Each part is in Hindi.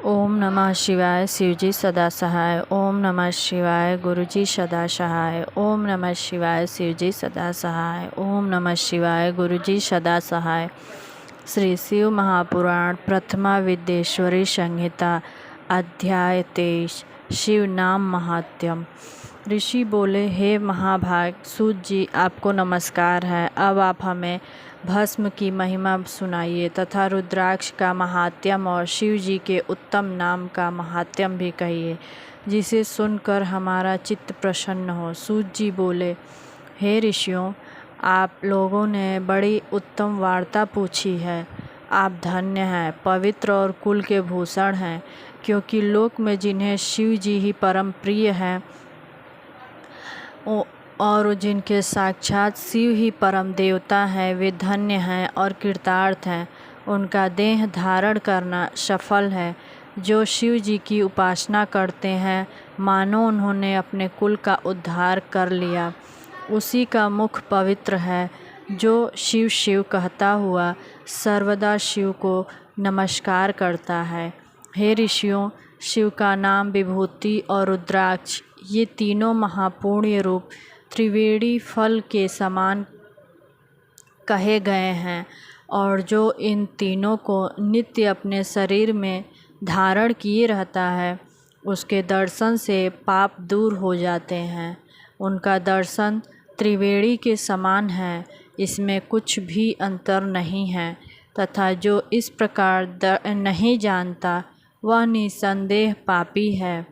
ओम नमः शिवाय शिवजी सदा सहाय। ओम नमः शिवाय गुरुजी सदा सहाय। ओम नमः शिवाय शिवजी सदा सहाय। ओम नमः शिवाय गुरुजी सदा सहाय। श्री शिव महापुराण प्रथमा विद्येश्वरी संहिता अध्याय 23 शिव नाम महात्म्यम। ऋषि बोले, हे महाभाग सूत जी, आपको नमस्कार है। अब आप हमें भस्म की महिमा सुनाइए तथा रुद्राक्ष का महात्म्यम और शिव जी के उत्तम नाम का महात्म्यम भी कहिए, जिसे सुनकर हमारा चित्त प्रसन्न हो। सूत जी बोले, हे ऋषियों, आप लोगों ने बड़ी उत्तम वार्ता पूछी है। आप धन्य हैं, पवित्र और कुल के भूषण हैं, क्योंकि लोक में जिन्हें शिव जी ही परम प्रिय हैं और जिनके साक्षात शिव ही परम देवता हैं, वे धन्य हैं और कृतार्थ हैं। उनका देह धारण करना सफल है। जो शिव जी की उपासना करते हैं, मानो उन्होंने अपने कुल का उद्धार कर लिया। उसी का मुख पवित्र है। जो शिव शिव कहता हुआ सर्वदा शिव को नमस्कार करता है। हे ऋषियों, शिव का नाम विभूति और रुद्राक्ष, ये तीनों महापुण्य रूप त्रिवेणी फल के समान कहे गए हैं, और जो इन तीनों को नित्य अपने शरीर में धारण किए रहता है, उसके दर्शन से पाप दूर हो जाते हैं। उनका दर्शन त्रिवेणी के समान है, इसमें कुछ भी अंतर नहीं है। तथा जो इस प्रकार नहीं जानता, वह निसंदेह पापी है।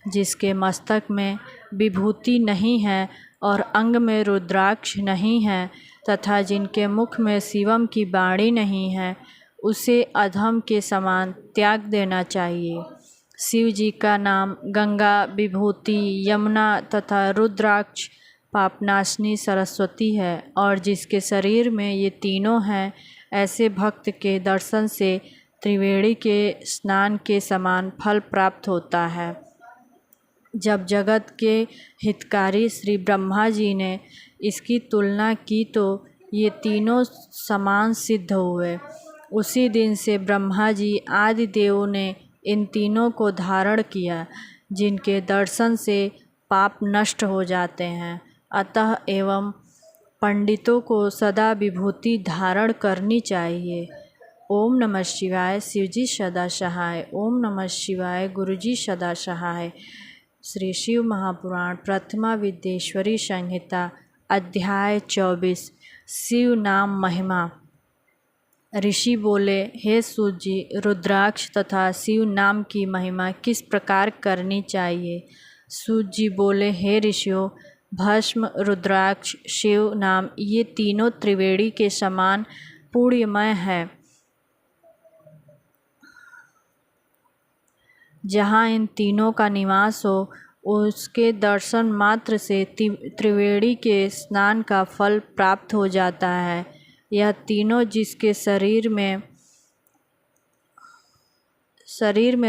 जिसके मस्तक में विभूति नहीं है और अंग में रुद्राक्ष नहीं है, तथा जिनके मुख में शिवम की वाणी नहीं है, उसे अधम के समान त्याग देना चाहिए। शिव जी का नाम गंगा, विभूति, यमुना तथा रुद्राक्ष पापनाशनी सरस्वती है, और जिसके शरीर में ये तीनों हैं, ऐसे भक्त के दर्शन से त्रिवेणी के स्नान के समान फल प्राप्त होता है। जब जगत के हितकारी श्री ब्रह्मा जी ने इसकी तुलना की तो ये तीनों समान सिद्ध हुए। उसी दिन से ब्रह्मा जी आदि देवों ने इन तीनों को धारण किया, जिनके दर्शन से पाप नष्ट हो जाते हैं। अतः एवं पंडितों को सदा विभूति धारण करनी चाहिए। ओम नमः शिवाय शिवजी सदा सहाय। ओम नमः शिवाय गुरुजी सदा सहाय। श्री शिव महापुराण प्रथमा विद्येश्वरी संहिता अध्याय 24 शिव नाम महिमा। ऋषि बोले, हे सूत जी, रुद्राक्ष तथा शिव नाम की महिमा किस प्रकार करनी चाहिए। सूत जी बोले, हे ऋषियों, भस्म, रुद्राक्ष, शिव नाम, ये तीनों त्रिवेणी के समान पुण्यमय है। जहाँ इन तीनों का निवास हो, उसके दर्शन मात्र से त्रिवेणी के स्नान का फल प्राप्त हो जाता है। यह तीनों जिसके शरीर में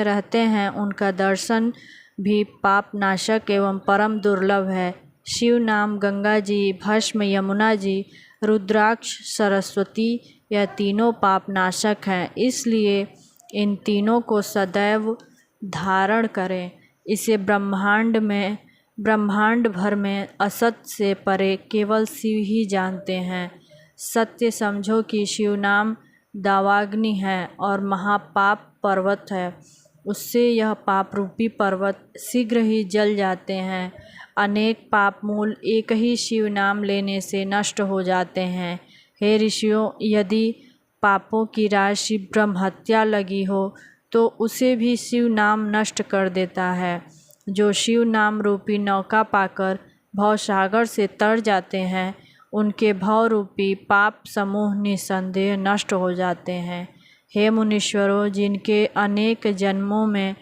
रहते हैं, उनका दर्शन भी पाप नाशक एवं परम दुर्लभ है। शिव नाम गंगा जी, भस्म यमुना जी, रुद्राक्ष सरस्वती, यह तीनों पाप नाशक हैं। इसलिए इन तीनों को सदैव धारण करें। इसे ब्रह्मांड भर में असत से परे केवल शिव ही जानते हैं। सत्य समझो कि शिव नाम दावाग्नि है और महापाप पर्वत है। उससे यह पाप रूपी पर्वत शीघ्र ही जल जाते हैं। अनेक पाप मूल एक ही शिव नाम लेने से नष्ट हो जाते हैं। हे ऋषियों, यदि पापों की राशि ब्रह्महत्या लगी हो, तो उसे भी शिव नाम नष्ट कर देता है। जो शिव नाम रूपी नौका पाकर भवसागर से तर जाते हैं, उनके भव रूपी पाप समूह निसंदेह नष्ट हो जाते हैं। हे मुनीश्वरों, जिनके अनेक जन्मों में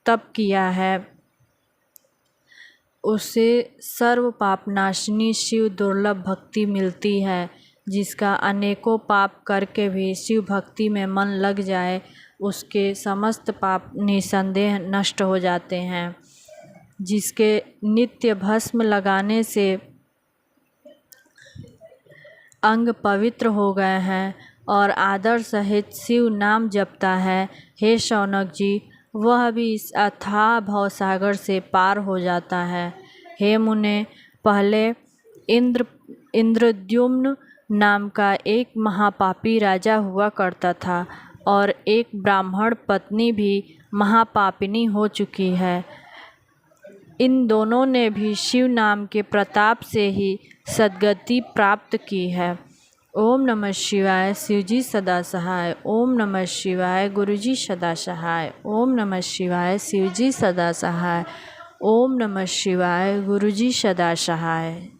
तप किया है, उसे सर्व पापनाशिनी शिव दुर्लभ भक्ति मिलती है। जिसका अनेकों पाप करके भी शिव भक्ति में मन लग जाए, उसके समस्त पाप निसंदेह नष्ट हो जाते हैं। जिसके नित्य भस्म लगाने से अंग पवित्र हो गए हैं और आदर सहित शिव नाम जपता है, हे शौनक जी, वह भी इस अथाह भवसागर से पार हो जाता है। हे मुने, पहले इंद्रद्युम्न नाम का एक महापापी राजा हुआ करता था और एक ब्राह्मण पत्नी भी महापापिनी हो चुकी है। इन दोनों ने भी शिव नाम के प्रताप से ही सद्गति प्राप्त की है। ओम नमः शिवाय, शिवजी सदा सहाय। ओम नमः शिवाय, गुरुजी सदा सहाय। ओम नमः शिवाय, शिवजी सदा सहाय। ओम नमः शिवाय, गुरुजी सदा सहाय।